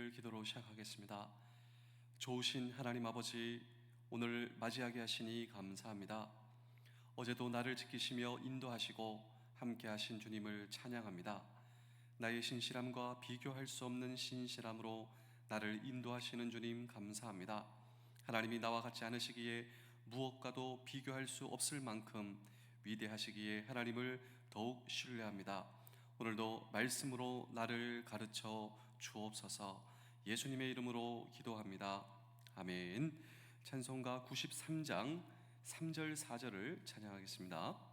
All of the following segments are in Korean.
드릴 기도로 시작하겠습니다. 좋으신 하나님 아버지, 오늘 맞이하게 하시니 감사합니다. 어제도 나를 지키시며 인도하시고 함께 하신 주님을 찬양합니다. 나의 신실함과 비교할 수 없는 신실함으로 나를 인도하시는 주님 감사합니다. 하나님이 나와 같지 않으시기에 무엇과도 비교할 수 없을 만큼 위대하시기에 하나님을 더욱 신뢰합니다. 오늘도 말씀으로 나를 가르쳐 주옵소서. 예수님의 이름으로 기도합니다. 아멘. 찬송가 93장 3절 4절을 찬양하겠습니다.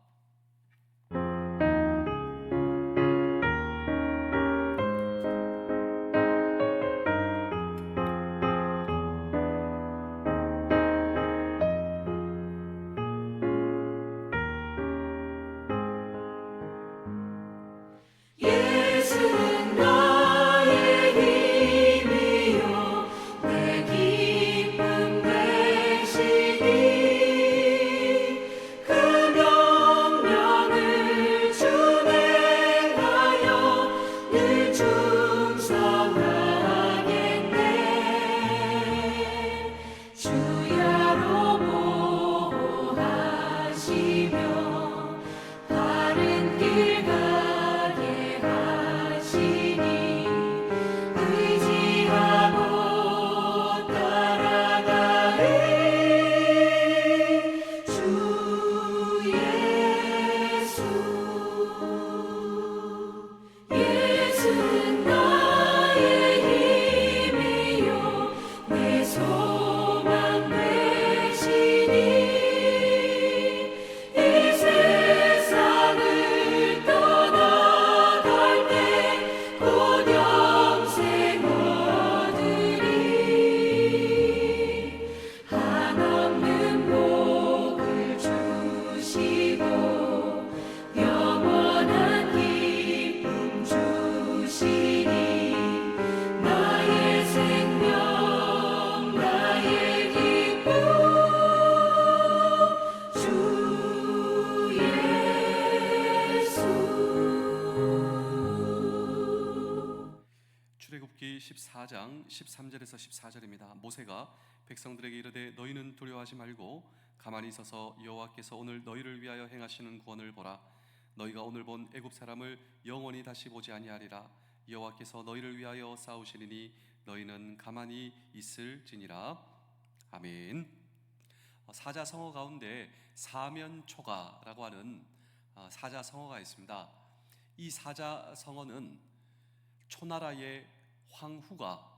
출애굽기 14장 13절에서 14절입니다. 모세가 백성들에게 이르되 너희는 두려워하지 말고 가만히 있어서 여호와께서 오늘 너희를 위하여 행하시는 구원을 보라. 너희가 오늘 본 애굽 사람을 영원히 다시 보지 아니하리라. 여호와께서 너희를 위하여 싸우시리니 너희는 가만히 있을지니라. 아멘. 사자성어 가운데 사면초가라고 하는 사자성어가 있습니다. 이 사자성어는 초나라의 황후가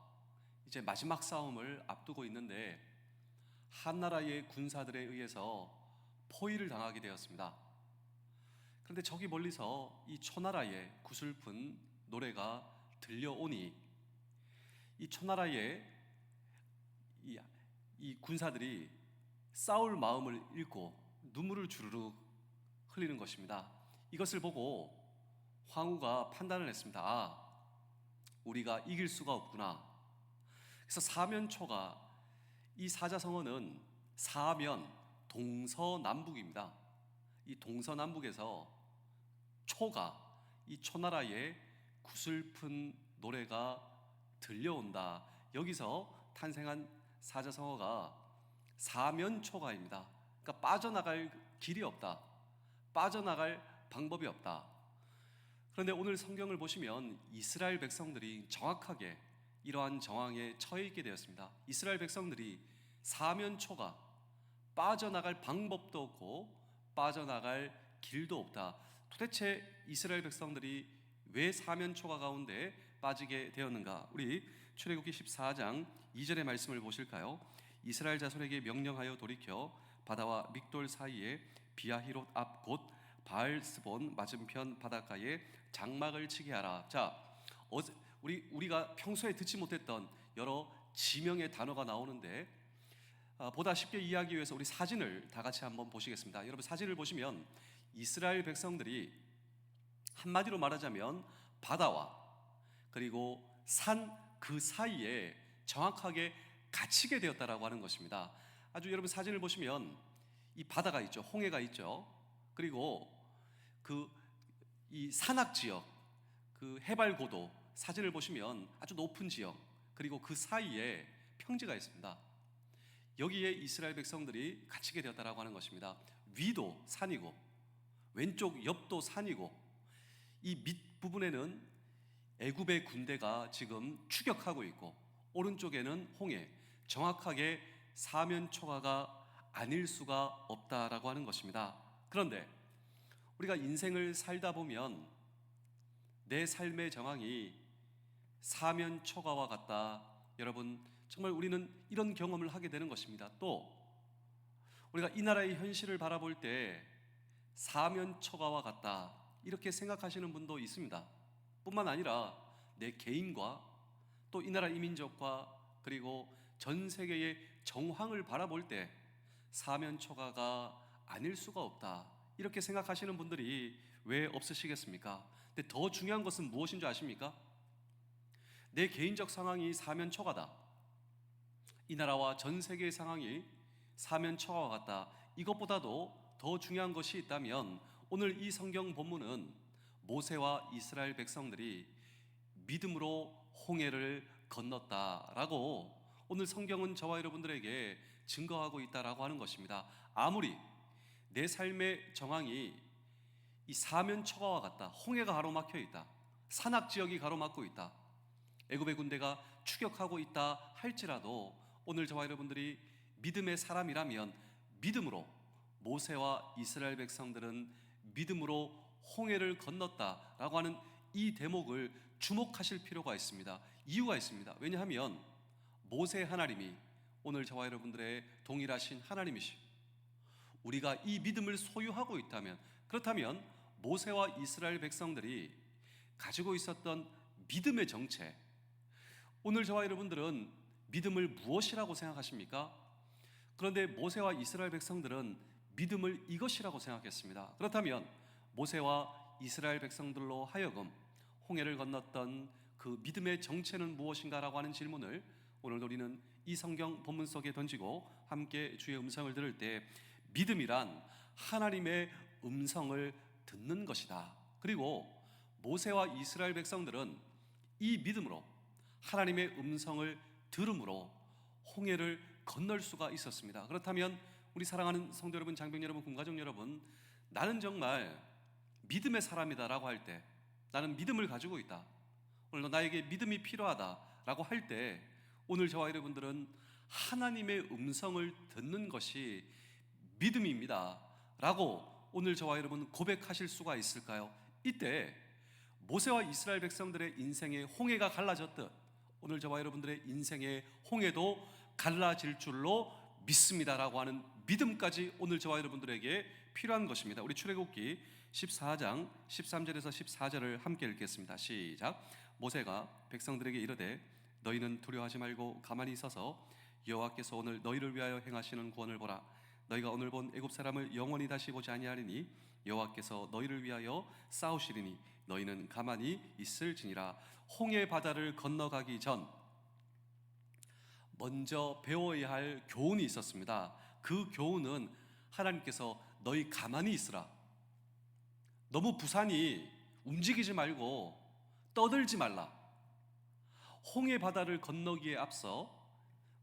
이제 마지막 싸움을 앞두고 있는데 한나라의 군사들에 의해서 포위를 당하게 되었습니다. 그런데 저기 멀리서 이 초나라의 구슬픈 노래가 들려오니 이 초나라의 이 군사들이 싸울 마음을 잃고 눈물을 주르륵 흘리는 것입니다. 이것을 보고 황후가 판단을 했습니다. 우리가 이길 수가 없구나. 그래서 사면초가, 이 사자성어는 사면, 동서남북입니다. 이 동서남북에서 초가, 이 초나라의 구슬픈 노래가 들려온다. 여기서 탄생한 사자성어가 사면초가입니다. 그러니까 빠져나갈 길이 없다, 빠져나갈 방법이 없다. 그런데 오늘 성경을 보시면 이스라엘 백성들이 정확하게 이러한 정황에 처해 있게 되었습니다. 이스라엘 백성들이 사면초가, 빠져나갈 방법도 없고 빠져나갈 길도 없다. 도대체 이스라엘 백성들이 왜 사면초가 가운데 빠지게 되었는가? 우리 출애굽기 14장 2절의 말씀을 보실까요? 이스라엘 자손에게 명령하여 돌이켜 바다와 믹돌 사이에 비아히롯 앞 곧 바알스본 맞은편 바닷가에 장막을 치게 하라. 자, 우리가 평소에 듣지 못했던 여러 지명의 단어가 나오는데 보다 쉽게 이해하기 위해서 우리 사진을 다 같이 한번 보시겠습니다. 여러분, 사진을 보시면 이스라엘 백성들이 한마디로 말하자면 바다와 그리고 산 그 사이에 정확하게 갇히게 되었다라고 하는 것입니다. 아주 여러분 사진을 보시면 이 바다가 있죠, 홍해가 있죠. 그리고 이 산악 지역, 그 해발 고도 사진을 보시면 아주 높은 지역, 그리고 그 사이에 평지가 있습니다. 여기에 이스라엘 백성들이 갇히게 되었다라고 하는 것입니다. 위도 산이고 왼쪽 옆도 산이고 이 밑부분에는 애굽의 군대가 지금 추격하고 있고 오른쪽에는 홍해, 정확하게 사면초가가 아닐 수가 없다라고 하는 것입니다. 그런데 우리가 인생을 살다 보면 내 삶의 정황이 사면초가와 같다. 여러분, 정말 우리는 이런 경험을 하게 되는 것입니다. 또 우리가 이 나라의 현실을 바라볼 때 사면초가와 같다, 이렇게 생각하시는 분도 있습니다. 뿐만 아니라 내 개인과 또 이 나라 이민족과 그리고 전 세계의 정황을 바라볼 때 사면초가가 아닐 수가 없다, 이렇게 생각하시는 분들이 왜 없으시겠습니까? 근데 더 중요한 것은 무엇인 줄 아십니까? 내 개인적 상황이 사면초가다, 이 나라와 전 세계의 상황이 사면초가와 같다, 이것보다도 더 중요한 것이 있다면 오늘 이 성경 본문은 모세와 이스라엘 백성들이 믿음으로 홍해를 건넜다라고 오늘 성경은 저와 여러분들에게 증거하고 있다라고 하는 것입니다. 아무리 내 삶의 정황이 이 사면초가와 같다, 홍해가 가로막혀 있다, 산악지역이 가로막고 있다, 애굽의 군대가 추격하고 있다 할지라도 오늘 저와 여러분들이 믿음의 사람이라면 믿음으로, 모세와 이스라엘 백성들은 믿음으로 홍해를 건넜다라고 하는 이 대목을 주목하실 필요가 있습니다. 이유가 있습니다. 왜냐하면 모세 하나님이 오늘 저와 여러분들의 동일하신 하나님이시고 우리가 이 믿음을 소유하고 있다면, 그렇다면 모세와 이스라엘 백성들이 가지고 있었던 믿음의 정체, 오늘 저와 여러분들은 믿음을 무엇이라고 생각하십니까? 그런데 모세와 이스라엘 백성들은 믿음을 이것이라고 생각했습니다. 그렇다면 모세와 이스라엘 백성들로 하여금 홍해를 건넜던 그 믿음의 정체는 무엇인가라고 하는 질문을 오늘 우리는 이 성경 본문 속에 던지고 함께 주의 음성을 들을 때 믿음이란 하나님의 음성을 듣는 것이다. 그리고 모세와 이스라엘 백성들은 이 믿음으로 하나님의 음성을 들음으로 홍해를 건널 수가 있었습니다. 그렇다면 우리 사랑하는 성도 여러분, 장병 여러분, 군가족 여러분, 나는 정말 믿음의 사람이다라고 할 때, 나는 믿음을 가지고 있다, 오늘 나에게 믿음이 필요하다라고 할 때 오늘 저와 여러분들은 하나님의 음성을 듣는 것이 믿음입니다 라고 오늘 저와 여러분 고백하실 수가 있을까요? 이때 모세와 이스라엘 백성들의 인생의 홍해가 갈라졌듯 오늘 저와 여러분들의 인생의 홍해도 갈라질 줄로 믿습니다라고 하는 믿음까지 오늘 저와 여러분들에게 필요한 것입니다. 우리 출애굽기 14장 13절에서 14절을 함께 읽겠습니다. 시작. 모세가 백성들에게 이르되 너희는 두려워하지 말고 가만히 있어서 여호와께서 오늘 너희를 위하여 행하시는 구원을 보라. 너희가 오늘 본 애굽 사람을 영원히 다시 보지 아니하리니 여호와께서 너희를 위하여 싸우시리니 너희는 가만히 있을지니라. 홍해 바다를 건너가기 전 먼저 배워야 할 교훈이 있었습니다. 그 교훈은 하나님께서 너희 가만히 있으라, 너무 부산이 움직이지 말고 떠들지 말라. 홍해 바다를 건너기에 앞서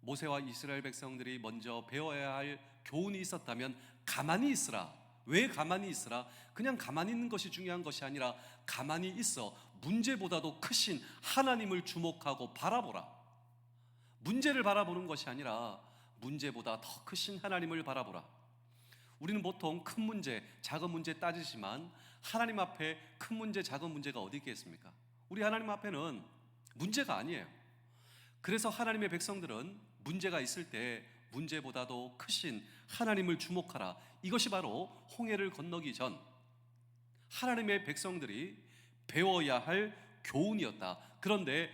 모세와 이스라엘 백성들이 먼저 배워야 할 교훈이 있었다면 가만히 있으라. 왜 가만히 있으라? 그냥 가만히 있는 것이 중요한 것이 아니라 가만히 있어 문제보다도 크신 하나님을 주목하고 바라보라. 문제를 바라보는 것이 아니라 문제보다 더 크신 하나님을 바라보라. 우리는 보통 큰 문제, 작은 문제 따지지만 하나님 앞에 큰 문제, 작은 문제가 어디 있겠습니까? 우리 하나님 앞에는 문제가 아니에요. 그래서 하나님의 백성들은 문제가 있을 때 문제보다도 크신 하나님을 주목하라. 이것이 바로 홍해를 건너기 전 하나님의 백성들이 배워야 할 교훈이었다. 그런데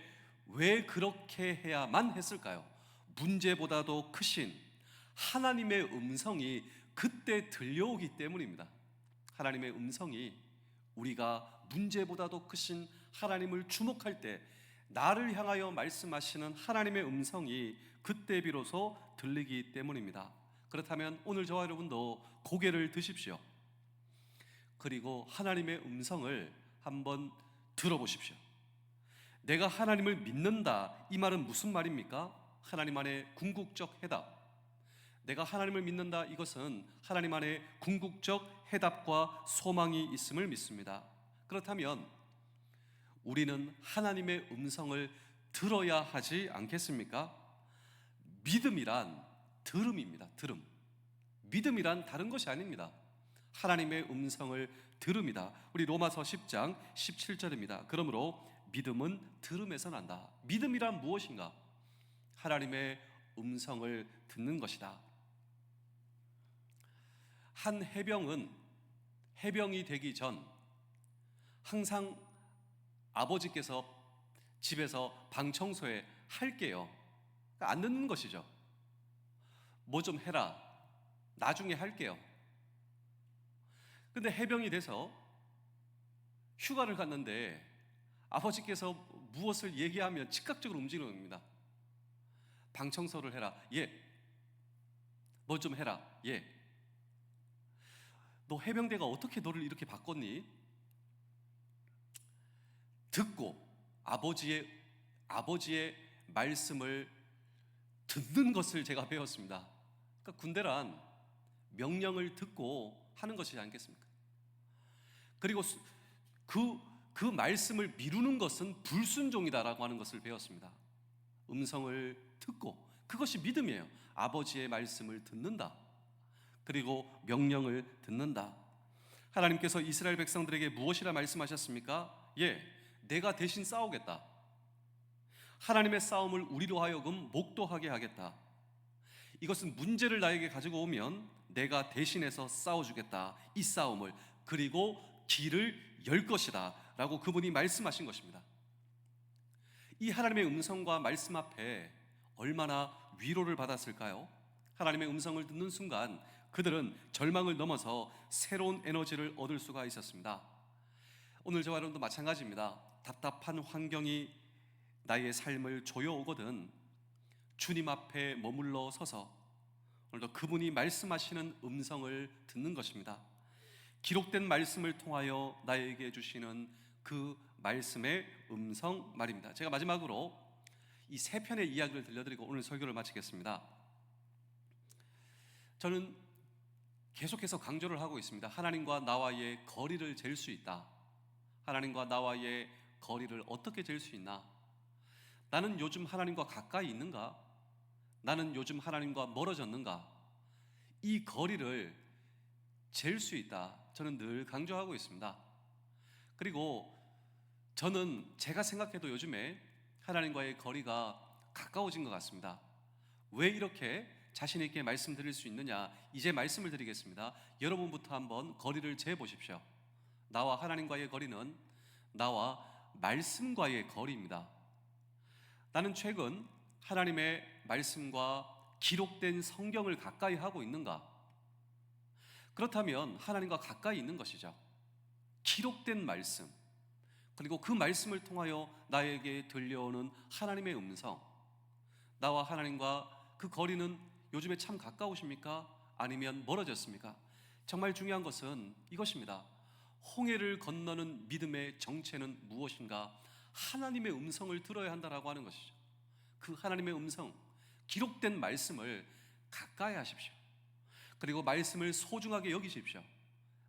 왜 그렇게 해야만 했을까요? 문제보다도 크신 하나님의 음성이 그때 들려오기 때문입니다. 하나님의 음성이 우리가 문제보다도 크신 하나님을 주목할 때 나를 향하여 말씀하시는 하나님의 음성이 그때 비로소 들리기 때문입니다. 그렇다면 오늘 저와 여러분도 고개를 드십시오. 그리고 하나님의 음성을 한번 들어보십시오. 내가 하나님을 믿는다, 이 말은 무슨 말입니까? 하나님 안에 궁극적 해답. 내가 하나님을 믿는다, 이것은 하나님 안에 궁극적 해답과 소망이 있음을 믿습니다. 그렇다면 우리는 하나님의 음성을 들어야 하지 않겠습니까? 믿음이란 들음입니다. 들음. 믿음이란 다른 것이 아닙니다. 하나님의 음성을 들음이다. 우리 로마서 10장 17절입니다. 그러므로 믿음은 들음에서 난다. 믿음이란 무엇인가? 하나님의 음성을 듣는 것이다. 한 해병은 해병이 되기 전 항상 아버지께서 집에서 방 청소에 할게요, 안 듣는 것이죠. 뭐 좀 해라, 나중에 할게요. 근데 해병이 돼서 휴가를 갔는데 아버지께서 무엇을 얘기하면 즉각적으로 움직이는 겁니다. 방 청소를 해라. 예. 뭐 좀 해라. 예. 너 해병대가 어떻게 너를 이렇게 바꿨니? 듣고 아버지의 말씀을 듣는 것을 제가 배웠습니다. 그러니까 군대란 명령을 듣고 하는 것이지 않겠습니까? 그리고 그 말씀을 미루는 것은 불순종이다라고 하는 것을 배웠습니다. 음성을 듣고, 그것이 믿음이에요. 아버지의 말씀을 듣는다. 그리고 명령을 듣는다. 하나님께서 이스라엘 백성들에게 무엇이라 말씀하셨습니까? 예, 내가 대신 싸우겠다. 하나님의 싸움을 우리로 하여금 목도하게 하겠다. 이것은 문제를 나에게 가지고 오면 내가 대신해서 싸워주겠다. 이 싸움을, 그리고 길을 열 것이다 라고 그분이 말씀하신 것입니다. 이 하나님의 음성과 말씀 앞에 얼마나 위로를 받았을까요? 하나님의 음성을 듣는 순간 그들은 절망을 넘어서 새로운 에너지를 얻을 수가 있었습니다. 오늘 저와 여러분도 마찬가지입니다. 답답한 환경이 나의 삶을 조여오거든 주님 앞에 머물러 서서 오늘도 그분이 말씀하시는 음성을 듣는 것입니다. 기록된 말씀을 통하여 나에게 주시는 그 말씀의 음성 말입니다. 제가 마지막으로 이 세 편의 이야기를 들려드리고 오늘 설교를 마치겠습니다. 저는 계속해서 강조를 하고 있습니다. 하나님과 나와의 거리를 잴 수 있다. 하나님과 나와의 거리를 어떻게 잴 수 있나? 나는 요즘 하나님과 가까이 있는가? 나는 요즘 하나님과 멀어졌는가? 이 거리를 잴 수 있다. 저는 늘 강조하고 있습니다. 그리고 저는 제가 생각해도 요즘에 하나님과의 거리가 가까워진 것 같습니다. 왜 이렇게 자신 있게 말씀드릴 수 있느냐? 이제 말씀을 드리겠습니다. 여러분부터 한번 거리를 재보십시오. 나와 하나님과의 거리는 나와 말씀과의 거리입니다. 나는 최근 하나님의 말씀과 기록된 성경을 가까이 하고 있는가? 그렇다면 하나님과 가까이 있는 것이죠. 기록된 말씀, 그리고 그 말씀을 통하여 나에게 들려오는 하나님의 음성, 나와 하나님과 그 거리는 요즘에 참 가까우십니까? 아니면 멀어졌습니까? 정말 중요한 것은 이것입니다. 홍해를 건너는 믿음의 정체는 무엇인가? 하나님의 음성을 들어야 한다라고 하는 것이죠. 그 하나님의 음성, 기록된 말씀을 가까이 하십시오. 그리고 말씀을 소중하게 여기십시오.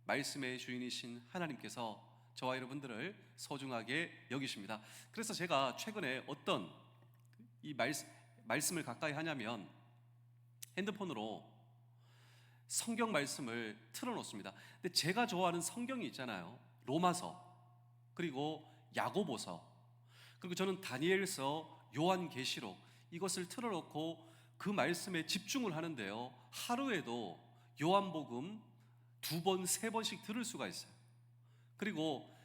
말씀의 주인이신 하나님께서 저와 여러분들을 소중하게 여기십니다. 그래서 제가 최근에 어떤 이 말씀을 가까이 하냐면 핸드폰으로 성경 말씀을 틀어놓습니다. 근데 제가 좋아하는 성경이 있잖아요. 로마서, 그리고 야고보서, 그리고 저는 다니엘서, 요한계시록, 이것을 틀어놓고 그 말씀에 집중을 하는데요, 하루에도 요한복음 2번, 3번씩 들을 수가 있어요. 그리고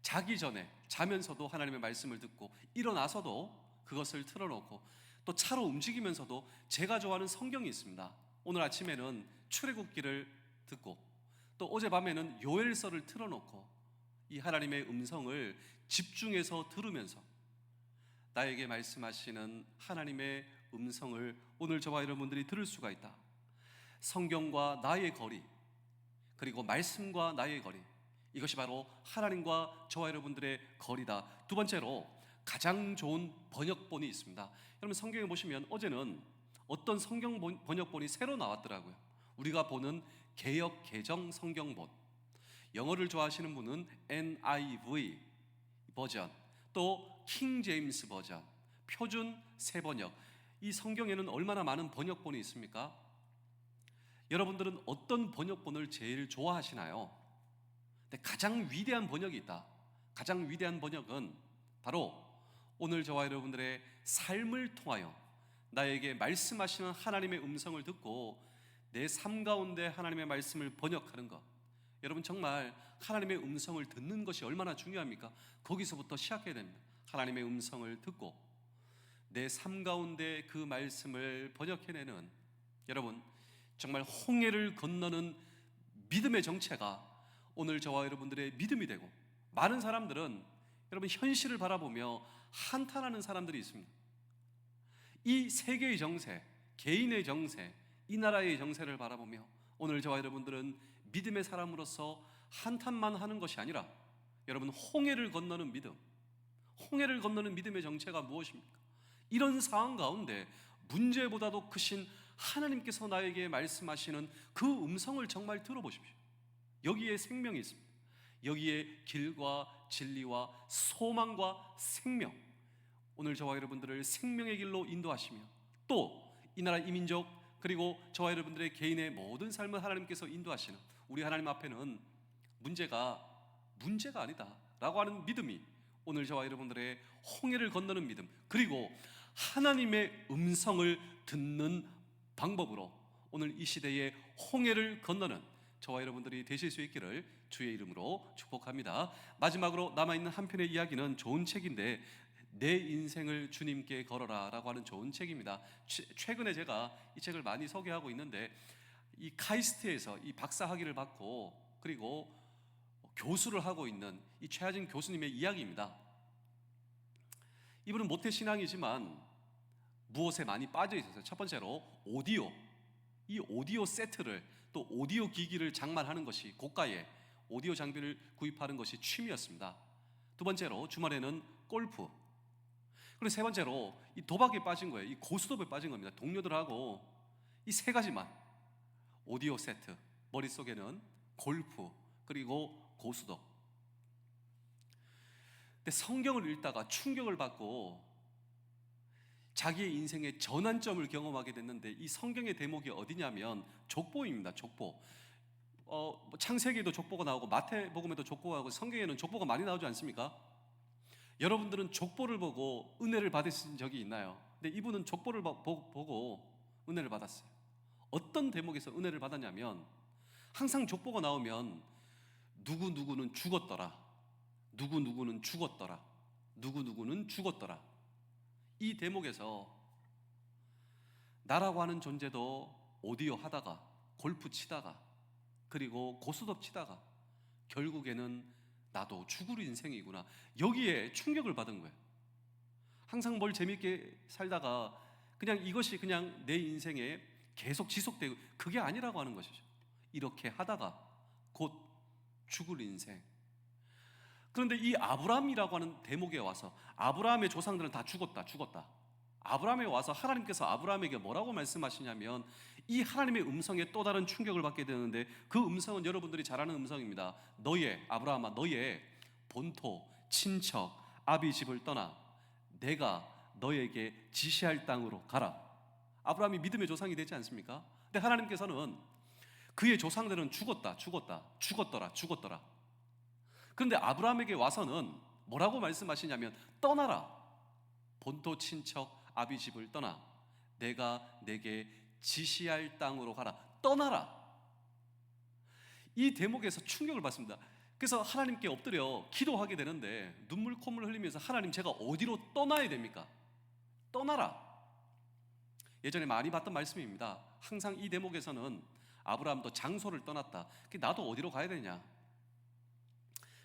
자기 전에, 자면서도 하나님의 말씀을 듣고, 일어나서도 그것을 틀어놓고, 또 차로 움직이면서도 제가 좋아하는 성경이 있습니다. 오늘 아침에는 출애굽기를 듣고, 또 어젯밤에는 요엘서를 틀어놓고 이 하나님의 음성을 집중해서 들으면서 나에게 말씀하시는 하나님의 음성을 오늘 저와 여러분들이 들을 수가 있다. 성경과 나의 거리, 그리고 말씀과 나의 거리, 이것이 바로 하나님과 저와 여러분들의 거리다. 두 번째로, 가장 좋은 번역본이 있습니다. 여러분 성경에 보시면 어제는 어떤 성경 번역본이 새로 나왔더라고요. 우리가 보는 개역 개정 성경본, 영어를 좋아하시는 분은 NIV 버전, 또 킹 제임스 버전, 표준 새번역. 이 성경에는 얼마나 많은 번역본이 있습니까? 여러분들은 어떤 번역본을 제일 좋아하시나요? 근데 가장 위대한 번역이 있다. 가장 위대한 번역은 바로 오늘 저와 여러분들의 삶을 통하여 나에게 말씀하시는 하나님의 음성을 듣고 내 삶 가운데 하나님의 말씀을 번역하는 것. 여러분 정말 하나님의 음성을 듣는 것이 얼마나 중요합니까? 거기서부터 시작해야 됩니다. 하나님의 음성을 듣고 내 삶 가운데 그 말씀을 번역해내는, 여러분 정말 홍해를 건너는 믿음의 정체가 오늘 저와 여러분들의 믿음이 되고, 많은 사람들은 여러분 현실을 바라보며 한탄하는 사람들이 있습니다. 이 세계의 정세, 개인의 정세, 이 나라의 정세를 바라보며 오늘 저와 여러분들은 믿음의 사람으로서 한탄만 하는 것이 아니라 여러분 홍해를 건너는 믿음, 홍해를 건너는 믿음의 정체가 무엇입니까? 이런 상황 가운데 문제보다도 크신 하나님께서 나에게 말씀하시는 그 음성을 정말 들어보십시오. 여기에 생명이 있습니다. 여기에 길과 진리와 소망과 생명, 오늘 저와 여러분들을 생명의 길로 인도하시며 또 이 나라 이민족 그리고 저와 여러분들의 개인의 모든 삶을 하나님께서 인도하시는 우리 하나님 앞에는 문제가 아니다 라고 하는 믿음이 오늘 저와 여러분들의 홍해를 건너는 믿음, 그리고 하나님의 음성을 듣는 방법으로 오늘 이 시대의 홍해를 건너는 저와 여러분들이 되실 수 있기를 주의 이름으로 축복합니다. 마지막으로 남아있는 한 편의 이야기는 좋은 책인데, 내 인생을 주님께 걸어라 라고 하는 좋은 책입니다. 최근에 제가 이 책을 많이 소개하고 있는데, 이 카이스트에서 이 박사학위를 받고 그리고 교수를 하고 있는 이 최하진 교수님의 이야기입니다. 이분은 모태신앙이지만 무엇에 많이 빠져 있었어요. 첫 번째로 오디오, 이 오디오 세트를, 또 오디오 기기를 장만하는 것이, 고가의 오디오 장비를 구입하는 것이 취미였습니다. 두 번째로 주말에는 골프, 그리고 세 번째로 이 도박에 빠진 거예요. 이 고스톱에 빠진 겁니다. 동료들하고 이 세 가지만, 오디오 세트, 머릿속에는 골프, 그리고 고스톱. 근데 성경을 읽다가 충격을 받고 자기의 인생의 전환점을 경험하게 됐는데, 이 성경의 대목이 어디냐면 족보입니다. 족보. 창세기에도 족보가 나오고 마태복음에도 족보가 나오고 성경에는 족보가 많이 나오지 않습니까? 여러분들은 족보를 보고 은혜를 받으신 적이 있나요? 근데 이분은 족보를 보고 은혜를 받았어요. 어떤 대목에서 은혜를 받았냐면, 항상 족보가 나오면 누구누구는 죽었더라, 누구누구는 죽었더라, 누구누구는 죽었더라. 이 대목에서 나라고 하는 존재도 오디오 하다가, 골프 치다가, 그리고 고스톱 치다가 결국에는 나도 죽을 인생이구나, 여기에 충격을 받은 거예요. 항상 뭘 재밌게 살다가 그냥 이것이 그냥 내 인생에 계속 지속되고, 그게 아니라고 하는 것이죠. 이렇게 하다가 곧 죽을 인생. 그런데 이 아브라함이라고 하는 대목에 와서, 아브라함의 조상들은 다 죽었다. 아브라함에 와서 하나님께서 아브라함에게 뭐라고 말씀하시냐면, 이 하나님의 음성에 또 다른 충격을 받게 되는데, 그 음성은 여러분들이 잘 아는 음성입니다. 너의, 아브라함아, 너의 본토, 친척, 아비 집을 떠나 내가 너에게 지시할 땅으로 가라. 아브라함이 믿음의 조상이 되지 않습니까? 근데 하나님께서는 그의 조상들은 죽었더라. 그런데 아브라함에게 와서는 뭐라고 말씀하시냐면, 떠나라. 본토, 친척, 아비 집을 떠나 내가 내게 지시할 땅으로 가라. 떠나라. 이 대목에서 충격을 받습니다. 그래서 하나님께 엎드려 기도하게 되는데, 눈물 콧물 흘리면서, 하나님 제가 어디로 떠나야 됩니까? 떠나라. 예전에 많이 봤던 말씀입니다. 항상 이 대목에서는 아브라함도 장소를 떠났다. 나도 어디로 가야 되냐?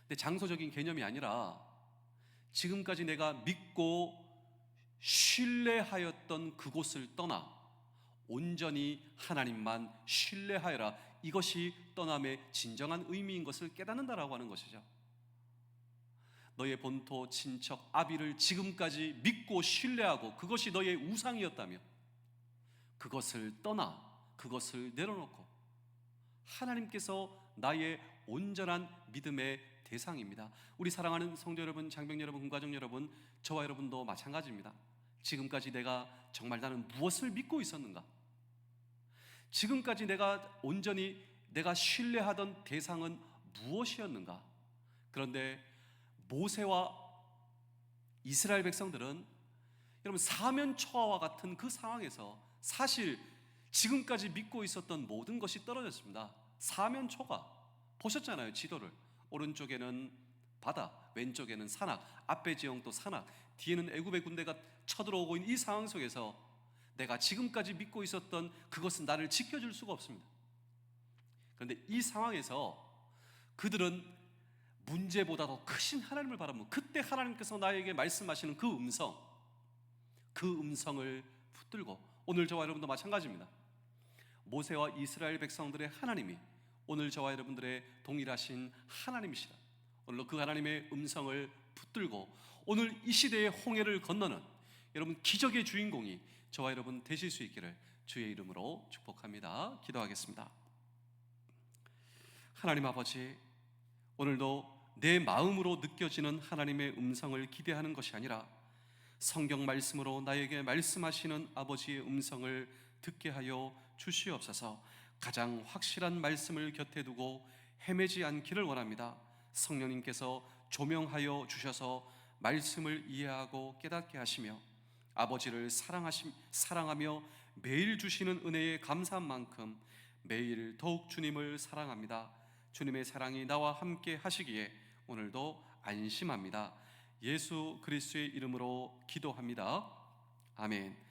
근데 장소적인 개념이 아니라 지금까지 내가 믿고 신뢰하였던 그곳을 떠나 온전히 하나님만 신뢰하여라. 이것이 떠남의 진정한 의미인 것을 깨닫는다라고 하는 것이죠. 너의 본토 친척 아비를 지금까지 믿고 신뢰하고 그것이 너의 우상이었다며 그것을 떠나 그것을 내려놓고 하나님께서 나의 온전한 믿음의 대상입니다. 우리 사랑하는 성도 여러분, 장병 여러분, 군가족 여러분, 저와 여러분도 마찬가지입니다. 지금까지 내가 정말 나는 무엇을 믿고 있었는가? 지금까지 내가 온전히 내가 신뢰하던 대상은 무엇이었는가? 그런데 모세와 이스라엘 백성들은 여러분 사면초가와 같은 그 상황에서 사실 지금까지 믿고 있었던 모든 것이 떨어졌습니다. 사면초가 보셨잖아요. 지도를 오른쪽에는 바다, 왼쪽에는 산악, 앞에 지형도 산악, 뒤에는 애굽의 군대가 쳐들어오고 있는 이 상황 속에서 내가 지금까지 믿고 있었던 그것은 나를 지켜줄 수가 없습니다. 그런데 이 상황에서 그들은 문제보다도 크신 하나님을 바라보면 그때 하나님께서 나에게 말씀하시는 그 음성을 붙들고 오늘 저와 여러분도 마찬가지입니다. 모세와 이스라엘 백성들의 하나님이 오늘 저와 여러분들의 동일하신 하나님이시다. 오늘도 그 하나님의 음성을 붙들고 오늘 이 시대의 홍해를 건너는 여러분 기적의 주인공이 저와 여러분 되실 수 있기를 주의 이름으로 축복합니다. 기도하겠습니다. 하나님 아버지, 오늘도 내 마음으로 느껴지는 하나님의 음성을 기대하는 것이 아니라 성경 말씀으로 나에게 말씀하시는 아버지의 음성을 듣게 하여 주시옵소서. 가장 확실한 말씀을 곁에 두고 헤매지 않기를 원합니다. 성령님께서 조명하여 주셔서 말씀을 이해하고 깨닫게 하시며 아버지를 사랑하며 매일 주시는 은혜에 감사한 만큼 매일 더욱 주님을 사랑합니다. 주님의 사랑이 나와 함께 하시기에 오늘도 안심합니다. 예수 그리스도의 이름으로 기도합니다. 아멘.